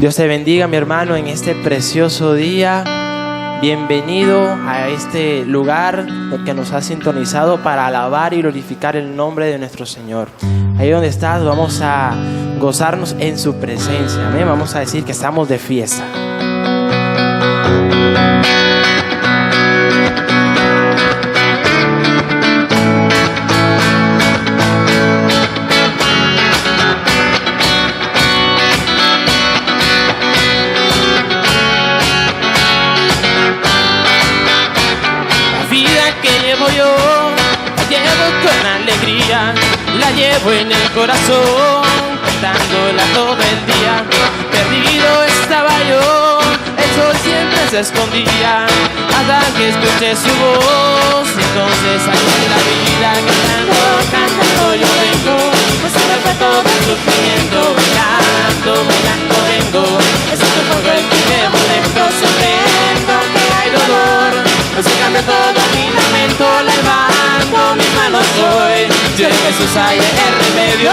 Dios te bendiga, mi hermano, en este precioso día. Bienvenido a este lugar que nos ha sintonizado para alabar y glorificar el nombre de nuestro Señor. Ahí donde estás, vamos a gozarnos en su presencia. Amén. Vamos a decir que estamos de fiesta. La llevo en el corazón, cantándola todo el día. Perdido estaba yo, el sol siempre se escondía, hasta que escuché su voz. Entonces salí de la vida cantando, cantando yo vengo, pues se me fue todo el sufrimiento. Bailando, bailando vengo, es el fuego el que llevo dentro. Sorprendo que hay dolor, pues se cambia todo mi lamento. Levanto mis manos hoy, yo en Jesús hay el remedio.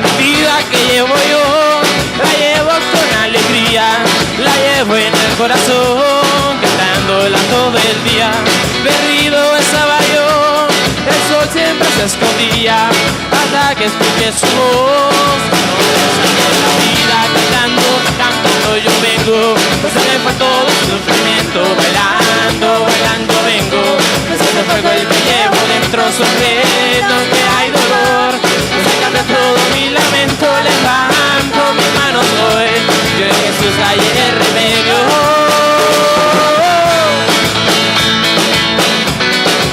La vida que llevo yo, la llevo con alegría, la llevo en el corazón, cantándola todo el día. Perdido estaba yo, el sol siempre se escondía, hasta que escuché su voz. La vida cantando, cantando yo vengo, pues se me fue todo el sufrimiento. Bailando, bailando vengo, pues se me fue el que llevo dentro. Sorprendo que hay dolor, pues se cambia todo mi lamento. Levanto mis manos hoy, yo en Jesús hay el remedio.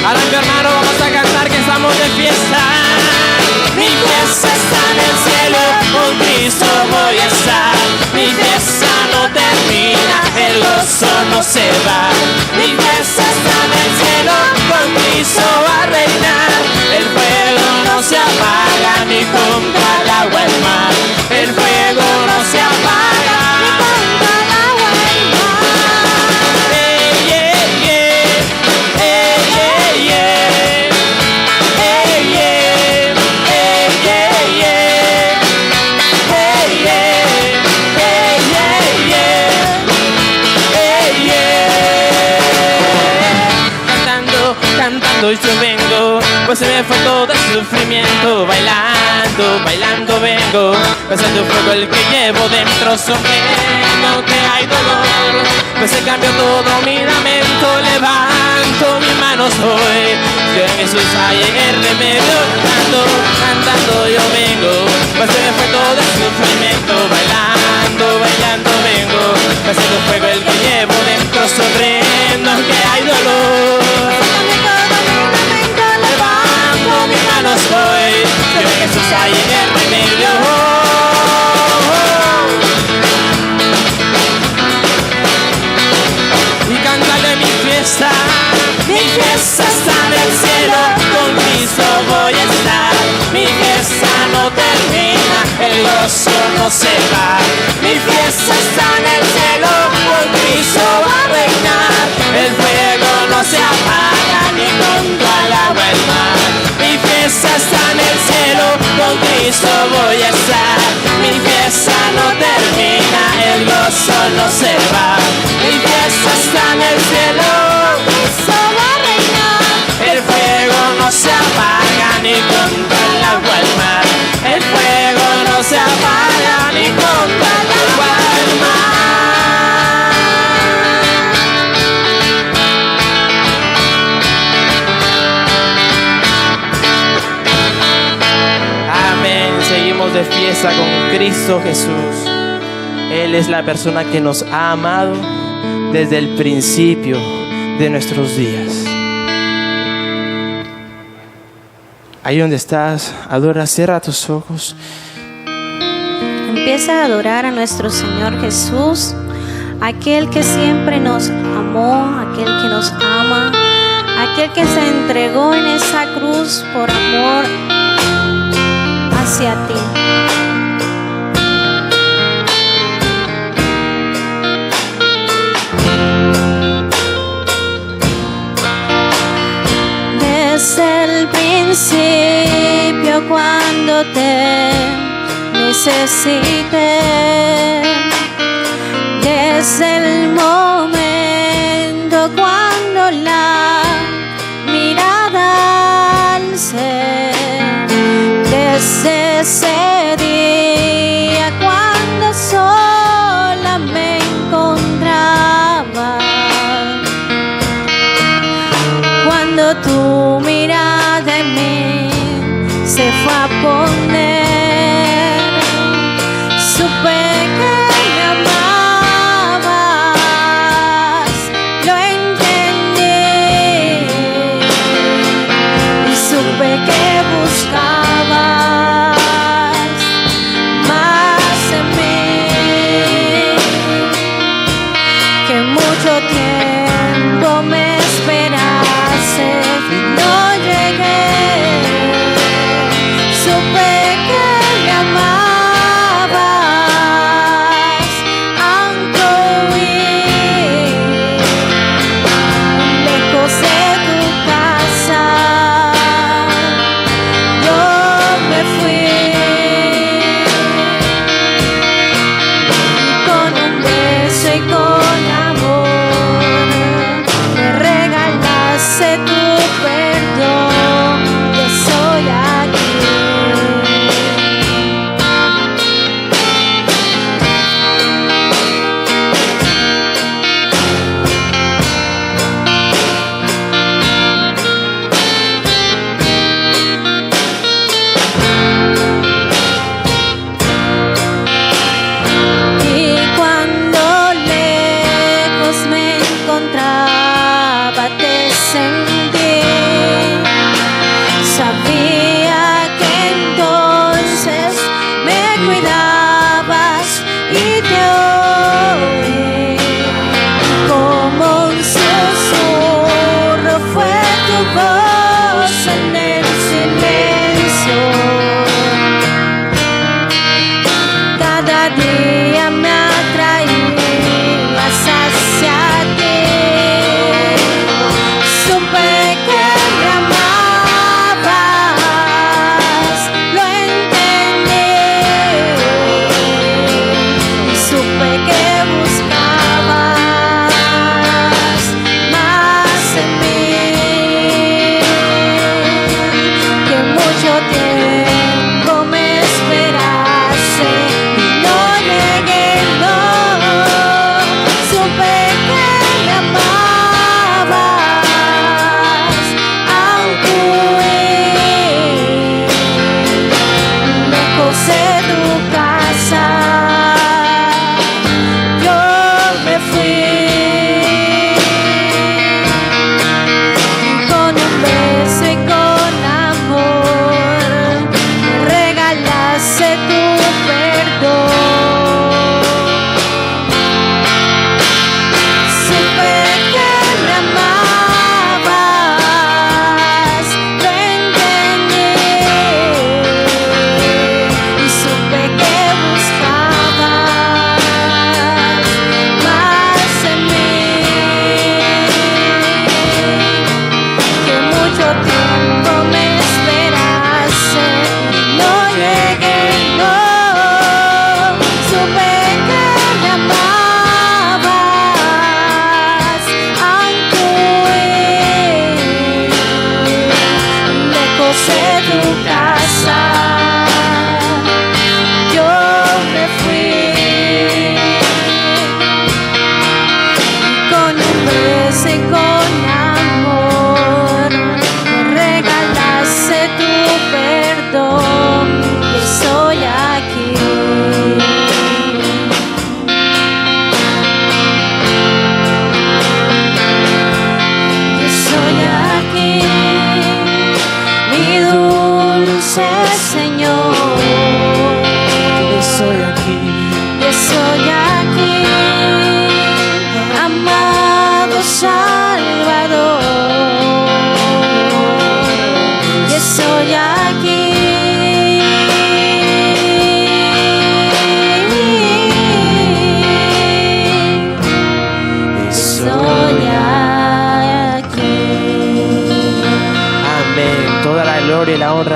Ahora mi hermano vamos a cantar que estamos de fiesta. Mi fiesta está en el cielo, con Cristo voy a estar. Mi fiesta no termina, el gozo no se va. Mi fiesta está en el cielo, con Cristo va a reinar. El fuego no se apaga, ni contra el agua el mar. El fuego no se apaga, ni contra el agua el mar. Hey, yeah, yeah. Hey, yeah, yeah. Hey, yeah. Hey, yeah, yeah. Hey, yeah. Hey, yeah, yeah. Hey, yeah. Cantando, cantando yo vengo, pues se me fue todo el sufrimiento. Bailando, bailando vengo, pasando fuego el que llevo dentro. Sorprendo que hay dolor, pues se cambió todo mi lamento. Levanto mis manos hoy, yo en Jesús hay el remedio. Cantando, cantando yo vengo, pues se me fue todo el sufrimiento. Bailando, bailando vengo, pasando fuego el que llevo dentro. Sorprendo que hay dolor, levanto mis manos hoy, yo en Jesús hay el remedio. Y cántale mi fiesta está en el cielo, con Cristo voy a estar. Mi fiesta no termina, el gozo no se va. Mi fiesta está en el cielo, con Cristo va a reinar. El fuego no se apaga, ni contra el agua el mar. Mi fiesta está en el cielo, con Cristo voy a estar. Mi fiesta no termina, el gozo no se va. Mi fiesta está en el cielo, Cristo va a reinar. El fuego no se apaga, ni contra el agua el mar. El fuego no se apaga, ni contra el agua el mar. Amén. Seguimos de fiesta con Cristo Jesús. Él es la persona que nos ha amado desde el principio de nuestros días. Ahí donde estás, adora, cierra tus ojos. Empieza a adorar a nuestro Señor Jesús, aquel que siempre nos amó, aquel que nos ama, aquel que se entregó en esa cruz por amor hacia ti. cuando te necesité. Desde el momento cuando la mirada alcé, desde ese día cuando sola me encontraba, cuando tu mirada en mí se fue a poner, supe que me amabas, lo entendí y supe que buscabas más en mí, que mucho tiempo me esperaste y no llegué. Supe que me amabas, aunque huí lejos de tu casa. Yo me fui con un beso y con amor me regalaste tu perdón. Yo soy aquí. Y cuando lejos me encontraba te sentí, sabía que entonces me cuidabas y te oí, como un susurro fue tu voz en el silencio. Cada día me atraías hacia ti. Supe que me amabas, lo entendí y supe que buscabas más en mí, que mucho tiempo me esperaste y no llegué.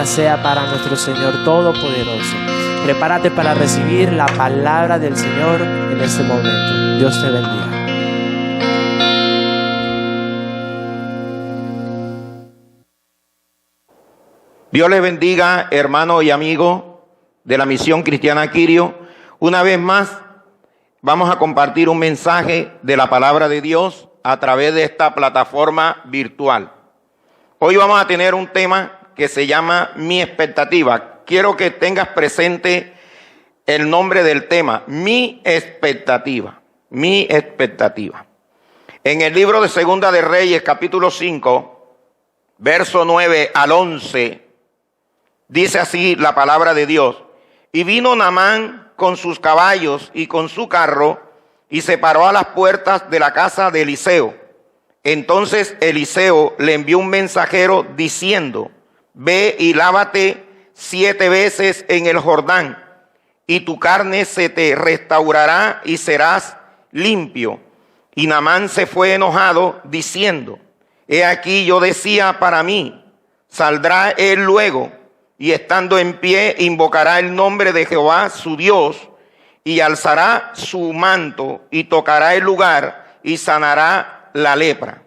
gloria sea para nuestro Señor Todopoderoso. Prepárate para recibir la palabra del Señor en este momento. Dios te bendiga. Dios les bendiga, hermano y amigo de la Misión Cristiana Quirio. Una vez más, vamos a compartir un mensaje de la palabra de Dios a través de esta plataforma virtual. Hoy vamos a tener un tema que se llama Mi expectativa. Quiero que tengas presente el nombre del tema, Mi expectativa. Mi expectativa. En el libro de Segunda de Reyes, capítulo 5, verso 9 al 11, dice así la palabra de Dios. Y vino Naamán con sus caballos y con su carro y se paró a las puertas de la casa de Eliseo. Entonces Eliseo le envió un mensajero diciendo: ve y lávate 7 veces en el Jordán, y tu carne se te restaurará y serás limpio. Y Naamán se fue enojado diciendo: he aquí yo decía para mí, saldrá él luego, y estando en pie invocará el nombre de Jehová su Dios, y alzará su manto y tocará el lugar y sanará la lepra.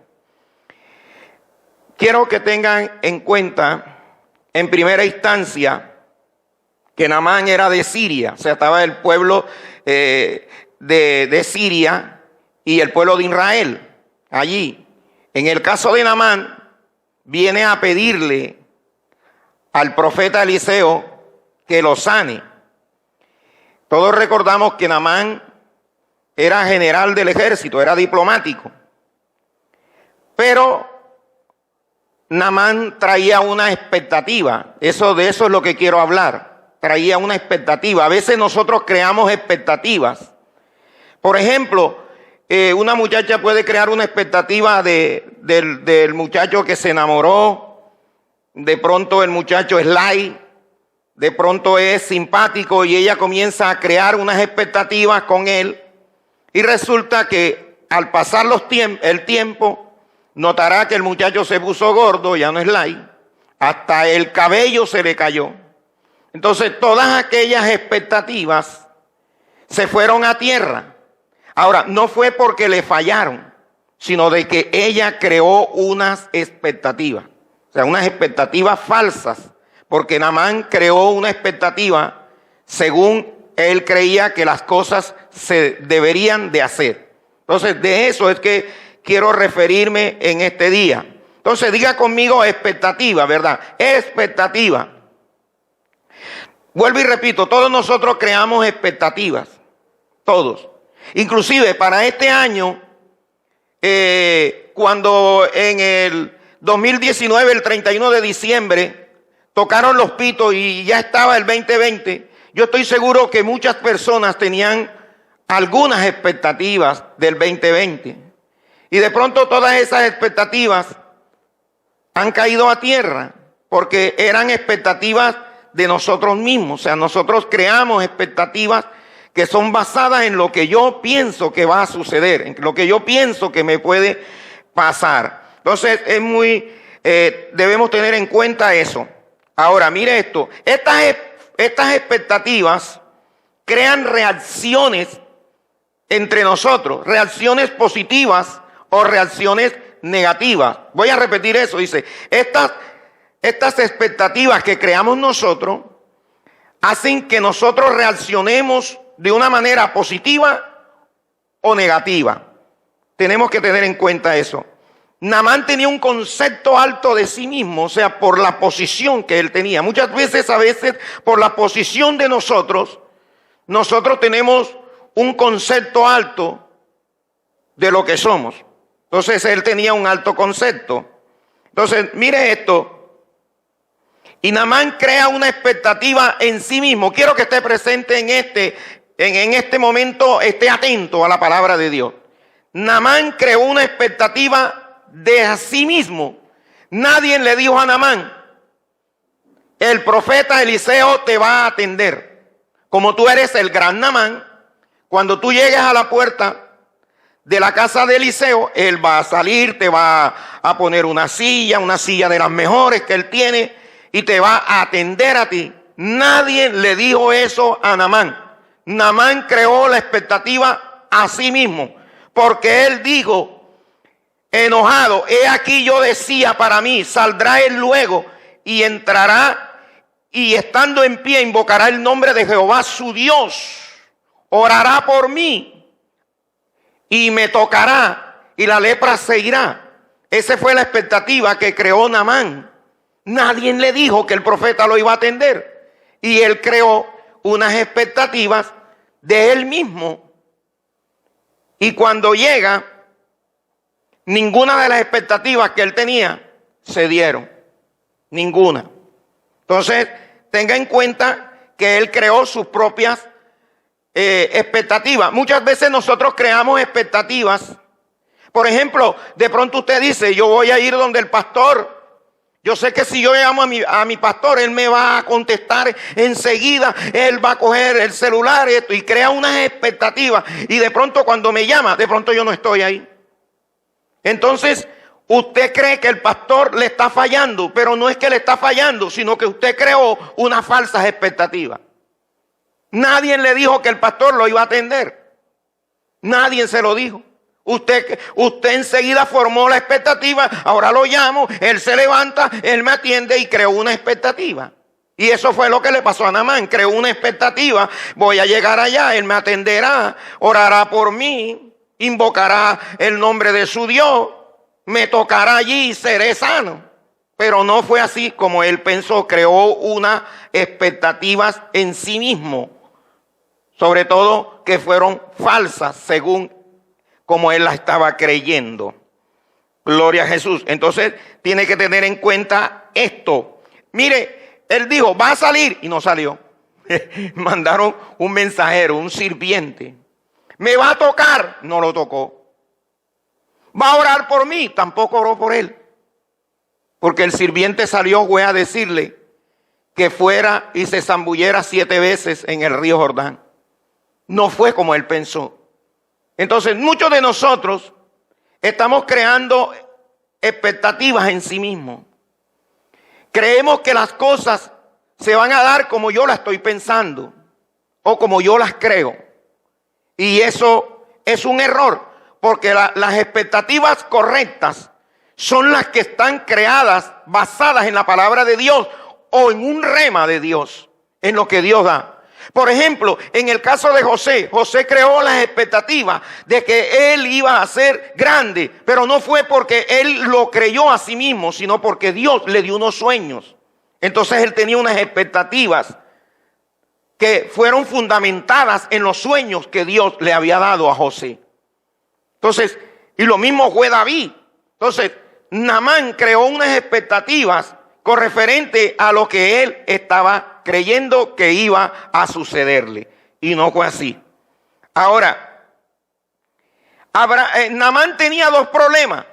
Quiero que tengan en cuenta en primera instancia que Naamán era de Siria, o sea, estaba el pueblo de Siria y el pueblo de Israel allí. En el caso de Naamán, viene a pedirle al profeta Eliseo que lo sane. Todos recordamos que Naamán era general del ejército, era diplomático. Pero Naamán traía una expectativa. De eso es lo que quiero hablar. Traía una expectativa. A veces nosotros creamos expectativas. Por ejemplo, una muchacha puede crear una expectativa del muchacho que se enamoró. De pronto el muchacho es light, de pronto es simpático y ella comienza a crear unas expectativas con él. Y resulta que al pasar el tiempo, notará que el muchacho se puso gordo, ya no es light, hasta el cabello se le cayó. Entonces todas aquellas expectativas se fueron a tierra. Ahora, no fue porque le fallaron, sino de que ella creó unas expectativas. O sea, unas expectativas falsas, porque Naamán creó una expectativa según él creía que las cosas se deberían de hacer. Entonces, de eso es que quiero referirme en este día. Entonces, diga conmigo expectativa, ¿verdad? Expectativa. Vuelvo y repito, todos nosotros creamos expectativas, todos. Inclusive para este año, cuando en el 2019, el 31 de diciembre, tocaron los pitos y ya estaba el 2020. Yo estoy seguro que muchas personas tenían algunas expectativas del 2020. Y de pronto todas esas expectativas han caído a tierra porque eran expectativas de nosotros mismos. O sea, nosotros creamos expectativas que son basadas en lo que yo pienso que va a suceder, en lo que yo pienso que me puede pasar. Entonces debemos tener en cuenta eso. Ahora, mire esto, estas expectativas crean reacciones entre nosotros, reacciones positivas o reacciones negativas. Voy a repetir eso, dice, estas expectativas que creamos nosotros hacen que nosotros reaccionemos de una manera positiva o negativa. Tenemos que tener en cuenta eso. Naamán tenía un concepto alto de sí mismo, o sea, por la posición que él tenía. Muchas veces, por la posición de nosotros tenemos un concepto alto de lo que somos. Entonces, él tenía un alto concepto. Entonces, mire esto. Y Naamán crea una expectativa en sí mismo. Quiero que esté presente en este momento, esté atento a la palabra de Dios. Naamán creó una expectativa de a sí mismo. Nadie le dijo a Naamán: el profeta Eliseo te va a atender. Como tú eres el gran Naamán, cuando tú llegues a la puerta de la casa de Eliseo, él va a salir, te va a poner una silla de las mejores que él tiene, y te va a atender a ti. Nadie le dijo eso a Naamán. Naamán creó la expectativa a sí mismo, porque él dijo, enojado, he aquí yo decía para mí, saldrá él luego y entrará y estando en pie invocará el nombre de Jehová su Dios, orará por mí y me tocará y la lepra se irá. Esa fue la expectativa que creó Naamán. Nadie le dijo que el profeta lo iba a atender y él creó unas expectativas de él mismo. Y cuando llega, ninguna de las expectativas que él tenía se dieron. Ninguna. Entonces, tenga en cuenta que él creó sus propias expectativas. Muchas veces nosotros creamos expectativas. Por ejemplo, de pronto usted dice, yo voy a ir donde el pastor. Yo sé que si yo llamo a mi pastor, él me va a contestar enseguida, él va a coger el celular y crea unas expectativas. Y de pronto cuando me llama, de pronto yo no estoy ahí. Entonces, usted cree que el pastor le está fallando, pero no es que le está fallando, sino que usted creó unas falsas expectativas. Nadie le dijo que el pastor lo iba a atender. Nadie se lo dijo. Usted enseguida formó la expectativa, ahora lo llamo, él se levanta, él me atiende y creó una expectativa. Y eso fue lo que le pasó a Naamán, creó una expectativa, voy a llegar allá, él me atenderá, orará por mí, invocará el nombre de su Dios, me tocará allí y seré sano. Pero no fue así como él pensó, creó unas expectativas en sí mismo, sobre todo que fueron falsas según como él la estaba creyendo. Gloria a Jesús. Entonces tiene que tener en cuenta esto. Mire, él dijo, va a salir y no salió. Mandaron un mensajero, un sirviente. Me va a tocar, no lo tocó. Va a orar por mí, tampoco oró por él. Porque el sirviente salió, fue a decirle que fuera y se zambullera 7 veces en el río Jordán. No fue como él pensó. Entonces, muchos de nosotros estamos creando expectativas en sí mismos. Creemos que las cosas se van a dar como yo las estoy pensando o como yo las creo. Y eso es un error, porque las expectativas correctas son las que están creadas, basadas en la palabra de Dios o en un rema de Dios, en lo que Dios da. Por ejemplo, en el caso de José, José creó las expectativas de que él iba a ser grande, pero no fue porque él lo creyó a sí mismo, sino porque Dios le dio unos sueños. Entonces él tenía unas expectativas que fueron fundamentadas en los sueños que Dios le había dado a José. Entonces, y lo mismo fue David. Entonces, Naamán creó unas expectativas con referente a lo que él estaba creyendo que iba a sucederle. Y no fue así. Ahora, Naamán tenía 2 problemas.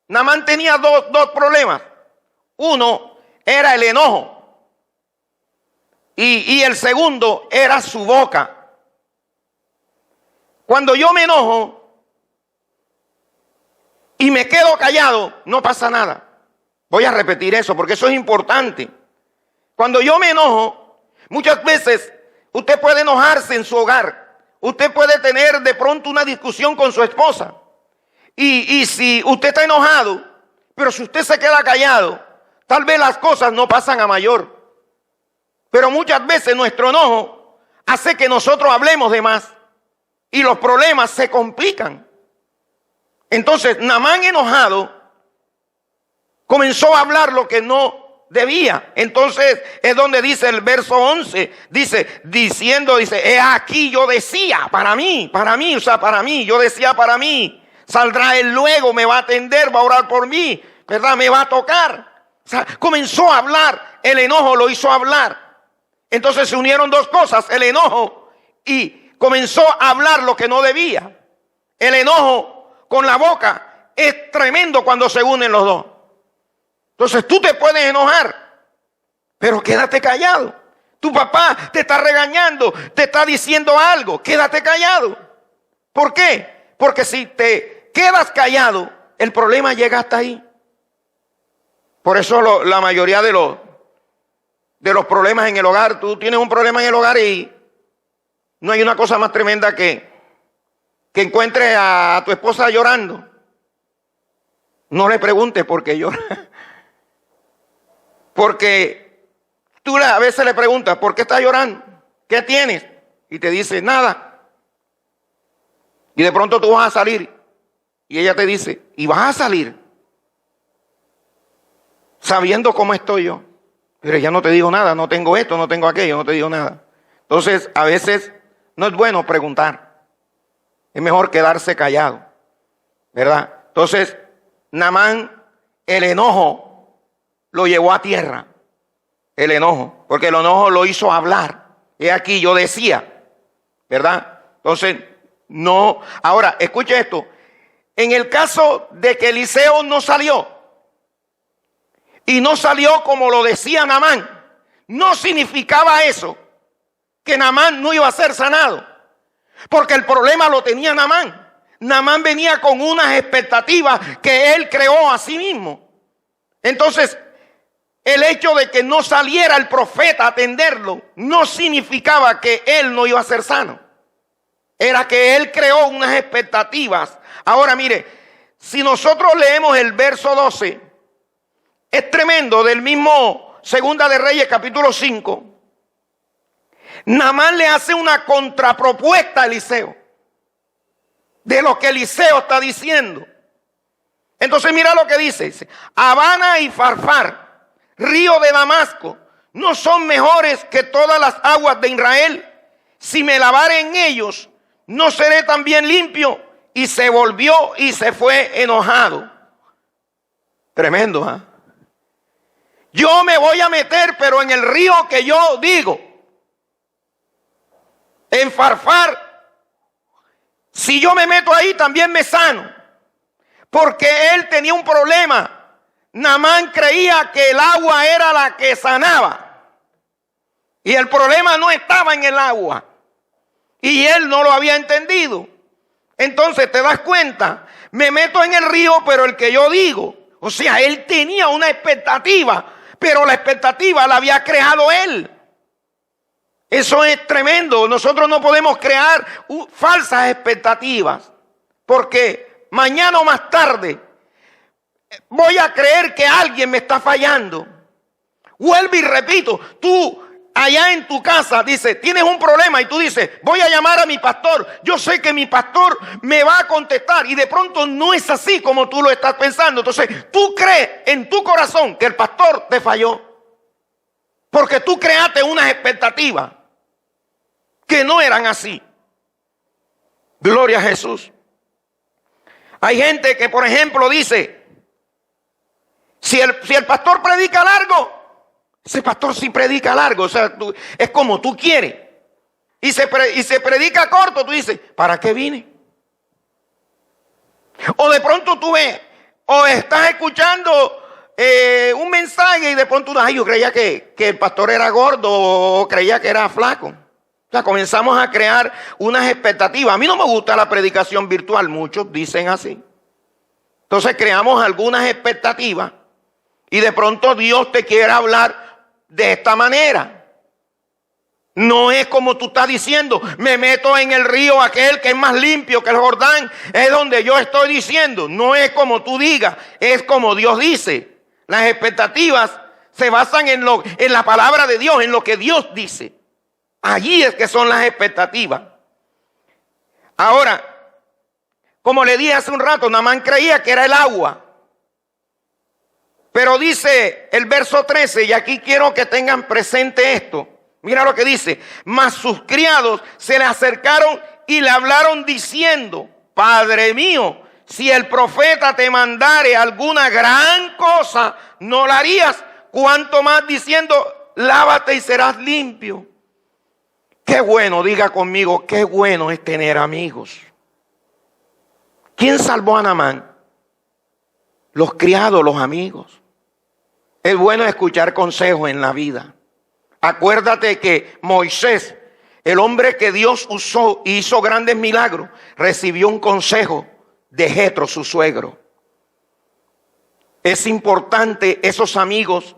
Naamán tenía dos problemas. Uno era el enojo. Y el segundo era su boca. Cuando yo me enojo y me quedo callado, no pasa nada. Voy a repetir eso porque eso es importante. Cuando yo me enojo, muchas veces usted puede enojarse en su hogar. Usted puede tener de pronto una discusión con su esposa. Y si usted está enojado, pero si usted se queda callado, tal vez las cosas no pasan a mayor. Pero muchas veces nuestro enojo hace que nosotros hablemos de más y los problemas se complican. Entonces, Naamán enojado comenzó a hablar lo que no debía. Entonces es donde dice el verso 11, dice, he aquí yo decía, para mí, yo decía para mí, saldrá él luego, me va a atender, va a orar por mí, ¿verdad? Me va a tocar. O sea, comenzó a hablar, el enojo lo hizo hablar. Entonces se unieron 2 cosas, el enojo y comenzó a hablar lo que no debía. El enojo con la boca es tremendo cuando se unen los dos. Entonces tú te puedes enojar, pero quédate callado. Tu papá te está regañando, te está diciendo algo, quédate callado. ¿Por qué? Porque si te quedas callado, el problema llega hasta ahí. Por eso la mayoría de de los problemas en el hogar. Tú tienes un problema en el hogar y no hay una cosa más tremenda que encuentres a tu esposa llorando. No le preguntes por qué llora. Porque tú a veces le preguntas, ¿por qué estás llorando? ¿Qué tienes? Y te dice, nada. Y de pronto tú vas a salir y ella te dice, ¿y vas a salir? Sabiendo cómo estoy yo. Pero ya no te digo nada, no tengo esto, no tengo aquello, no te digo nada. Entonces, a veces no es bueno preguntar. Es mejor quedarse callado, ¿verdad? Entonces, Naamán, el enojo lo llevó a tierra. El enojo, porque el enojo lo hizo hablar. He aquí, yo decía, ¿verdad? Entonces, no. Ahora, escuche esto. En el caso de que Eliseo no salió, y no salió como lo decía Naamán, no significaba eso que Naamán no iba a ser sanado, porque el problema lo tenía Naamán. Naamán venía con unas expectativas que él creó a sí mismo. Entonces, el hecho de que no saliera el profeta a atenderlo no significaba que él no iba a ser sano. Era que él creó unas expectativas. Ahora mire, si nosotros leemos el verso 12, es tremendo, del mismo Segunda de Reyes capítulo 5. Naamán le hace una contrapropuesta a Eliseo de lo que Eliseo está diciendo. Entonces mira lo que dice. Habana y Farfar, río de Damasco, ¿no son mejores que todas las aguas de Israel? Si me lavare en ellos, ¿no seré también limpio? Y se volvió y se fue enojado. Tremendo, ¿ah? Yo me voy a meter, pero en el río que yo digo. En Farfar, si yo me meto ahí también me sano. Porque él tenía un problema. Naamán creía que el agua era la que sanaba. Y el problema no estaba en el agua. Y él no lo había entendido. Entonces te das cuenta, me meto en el río, pero el que yo digo. O sea, él tenía una expectativa, pero la expectativa la había creado él. Eso es tremendo. Nosotros no podemos crear falsas expectativas, porque mañana o más tarde voy a creer que alguien me está fallando. Vuelvo y repito, tú allá en tu casa dices, tienes un problema y tú dices, voy a llamar a mi pastor. Yo sé que mi pastor me va a contestar y de pronto no es así como tú lo estás pensando. Entonces tú crees en tu corazón que el pastor te falló, porque tú creaste unas expectativas que no eran así. Gloria a Jesús. Hay gente que, por ejemplo, dice, si el pastor predica largo, ese pastor sí predica largo. O sea, es como tú quieres. Y se predica corto, tú dices, ¿para qué vine? O de pronto tú ves, o estás escuchando un mensaje y de pronto, ay, yo creía que el pastor era gordo o creía que era flaco. O sea, comenzamos a crear unas expectativas. A mí no me gusta la predicación virtual, muchos dicen así. Entonces creamos algunas expectativas y de pronto Dios te quiere hablar de esta manera. No es como tú estás diciendo, me meto en el río aquel que es más limpio que el Jordán, es donde yo estoy diciendo. No es como tú digas, es como Dios dice. Las expectativas se basan en la palabra de Dios, en lo que Dios dice. Allí es que son las expectativas. Ahora, como le dije hace un rato, Naamán creía que era el agua. Pero dice el verso 13, y aquí quiero que tengan presente esto. Mira lo que dice. Mas sus criados se le acercaron y le hablaron diciendo, Padre mío, si el profeta te mandare alguna gran cosa, no la harías. Cuanto más diciendo, lávate y serás limpio. Qué bueno, diga conmigo, qué bueno es tener amigos. ¿Quién salvó a Naamán? Los criados, los amigos. Es bueno escuchar consejos en la vida. Acuérdate que Moisés, el hombre que Dios usó y hizo grandes milagros, recibió un consejo de Jetro, su suegro. Es importante esos amigos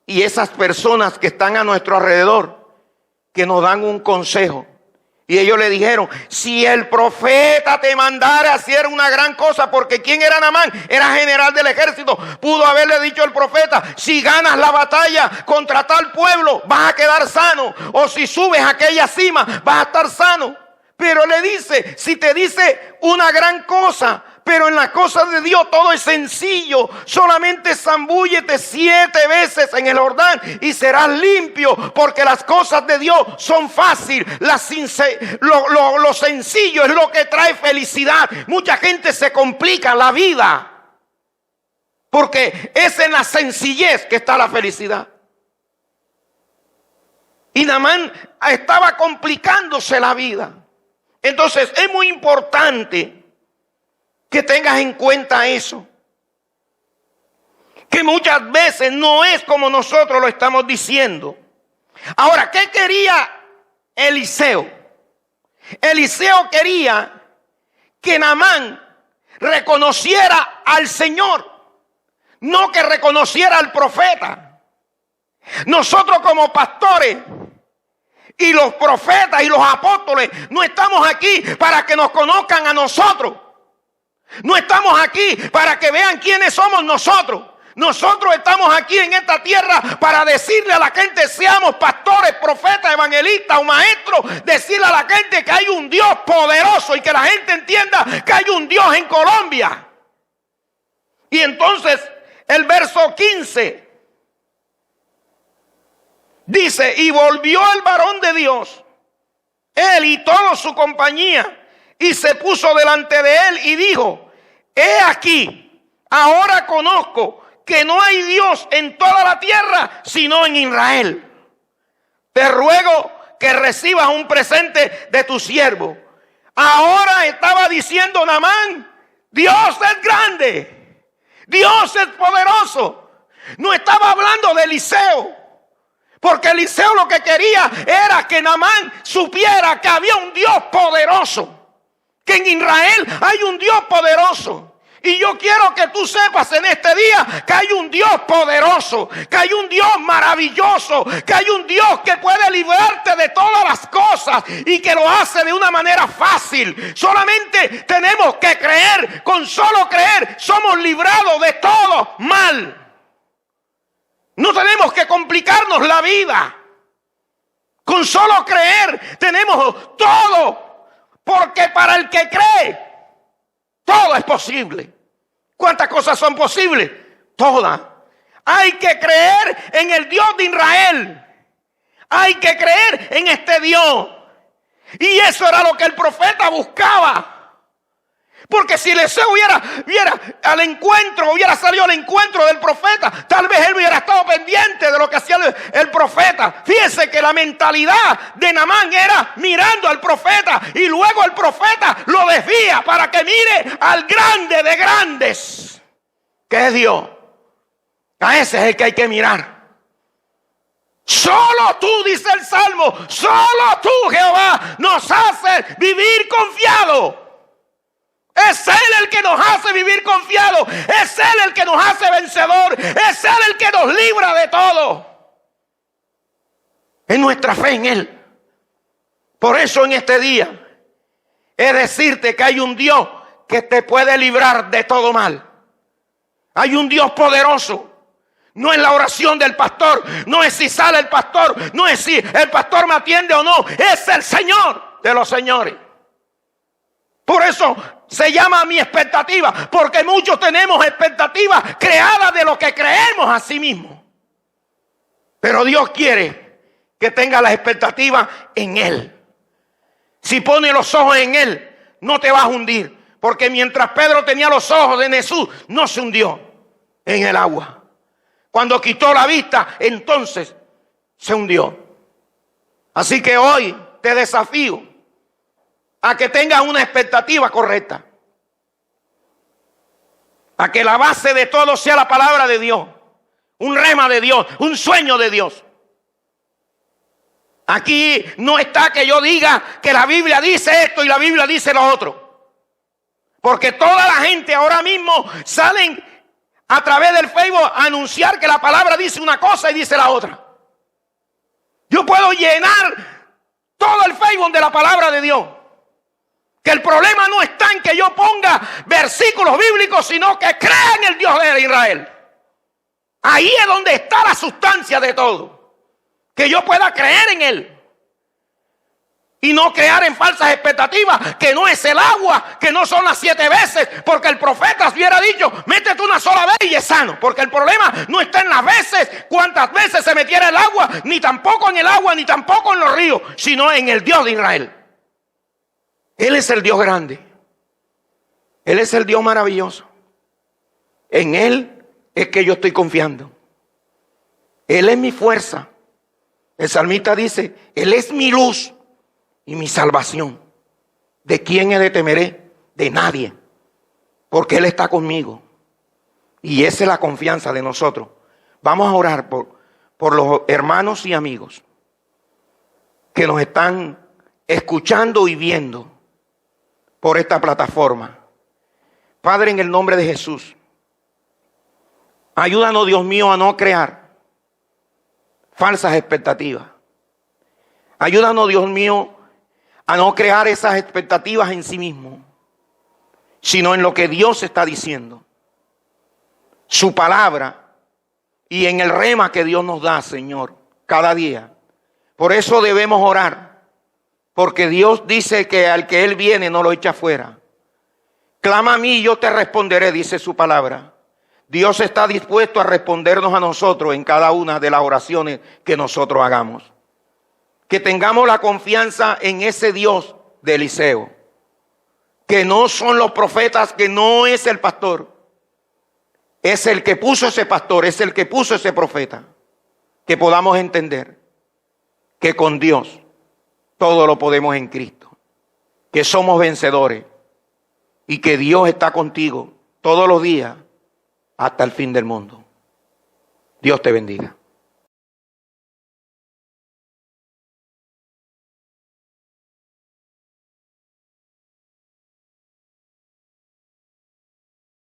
y esas personas que están a nuestro alrededor, que nos dan un consejo. Y ellos le dijeron, si el profeta te mandara a hacer una gran cosa, porque ¿quién era Naamán? Era general del ejército. Pudo haberle dicho el profeta, si ganas la batalla contra tal pueblo, vas a quedar sano. O si subes a aquella cima, vas a estar sano. Pero le dice, si te dice una gran cosa, pero en las cosas de Dios todo es sencillo. Solamente zambúllete 7 veces en el Jordán y serás limpio, porque las cosas de Dios son fáciles. Lo sencillo es lo que trae felicidad. Mucha gente se complica la vida, porque es en la sencillez que está la felicidad. Y Naamán estaba complicándose la vida. Entonces es muy importante que tengas en cuenta eso. Que muchas veces no es como nosotros lo estamos diciendo. Ahora, ¿qué quería Eliseo? Eliseo quería que Naamán reconociera al Señor, no que reconociera al profeta. Nosotros como pastores y los profetas y los apóstoles no estamos aquí para que nos conozcan a nosotros. No estamos aquí para que vean quiénes somos nosotros. Nosotros estamos aquí en esta tierra para decirle a la gente, seamos pastores, profetas, evangelistas o maestros, decirle a la gente que hay un Dios poderoso y que la gente entienda que hay un Dios en Colombia. Y entonces el verso 15 dice, y volvió el varón de Dios, él y toda su compañía, y se puso delante de él y dijo, he aquí, ahora conozco que no hay Dios en toda la tierra sino en Israel. Te ruego que recibas un presente de tu siervo. Ahora estaba diciendo Naamán, Dios es grande, Dios es poderoso. No estaba hablando de Eliseo, porque Eliseo lo que quería era que Naamán supiera que había un Dios poderoso, que en Israel hay un Dios poderoso. Y yo quiero que tú sepas en este día que hay un Dios poderoso, que hay un Dios maravilloso, que hay un Dios que puede librarte de todas las cosas y que lo hace de una manera fácil. Solamente tenemos que creer. Con solo creer somos librados de todo mal. No tenemos que complicarnos la vida. Con solo creer tenemos todo. Porque para el que cree, todo es posible. ¿Cuántas cosas son posibles? Todas. Hay que creer en el Dios de Israel. Hay que creer en este Dios. Y eso era lo que el profeta buscaba. Porque si Eliseo hubiera salido al encuentro del profeta, tal vez él hubiera estado pendiente de lo que hacía el profeta. Fíjense que la mentalidad de Naamán era mirando al profeta y luego el profeta lo desvía para que mire al grande de grandes, que es Dios. A ese es el que hay que mirar. Solo tú, dice el Salmo, solo tú, Jehová, nos haces vivir confiado. Es Él el que nos hace vivir confiados. Es Él el que nos hace vencedor. Es Él el que nos libra de todo. Es nuestra fe en Él. Por eso en este día es decirte que hay un Dios que te puede librar de todo mal. Hay un Dios poderoso. No es la oración del pastor. No es si sale el pastor. No es si el pastor me atiende o no. Es el Señor de los señores. Por eso se llama mi expectativa, porque muchos tenemos expectativas creadas de lo que creemos a sí mismos. Pero Dios quiere que tenga la expectativa en Él. Si pones los ojos en Él, no te vas a hundir. Porque mientras Pedro tenía los ojos en Jesús, no se hundió en el agua. Cuando quitó la vista, entonces se hundió. Así que hoy te desafío a que tengas una expectativa correcta. A que la base de todo sea la palabra de Dios. Un rema de Dios, un sueño de Dios. Aquí no está que yo diga que la Biblia dice esto y la Biblia dice lo otro. Porque toda la gente ahora mismo salen a través del Facebook anunciar que la palabra dice una cosa y dice la otra. Yo puedo llenar todo el Facebook de la palabra de Dios. Que el problema no está en que yo ponga versículos bíblicos, sino que crea en el Dios de Israel. Ahí es donde está la sustancia de todo. Que yo pueda creer en Él. Y no crear en falsas expectativas, que no es el agua, que no son las 7 veces, porque el profeta hubiera dicho, métete una sola vez y es sano, porque el problema no está en las veces, cuántas veces se metiera el agua, ni tampoco en el agua, ni tampoco en los ríos, sino en el Dios de Israel. Él es el Dios grande, Él es el Dios maravilloso, en Él es que yo estoy confiando, Él es mi fuerza. El salmista dice, Él es mi luz y mi salvación. ¿De quién he de temeré? De nadie. Porque Él está conmigo. Y esa es la confianza de nosotros. Vamos a orar por los hermanos y amigos que nos están escuchando y viendo por esta plataforma. Padre, en el nombre de Jesús, ayúdanos, Dios mío, a no crear falsas expectativas. Ayúdanos, Dios mío, a no crear esas expectativas en sí mismo, sino en lo que Dios está diciendo, su palabra y en el rema que Dios nos da, Señor, cada día. Por eso debemos orar, porque Dios dice que al que Él viene no lo echa fuera. Clama a mí y yo te responderé, dice su palabra. Dios está dispuesto a respondernos a nosotros en cada una de las oraciones que nosotros hagamos. Que tengamos la confianza en ese Dios de Eliseo, que no son los profetas, que no es el pastor, es el que puso ese pastor, es el que puso ese profeta. Que podamos entender que con Dios todo lo podemos en Cristo, que somos vencedores y que Dios está contigo todos los días hasta el fin del mundo. Dios te bendiga.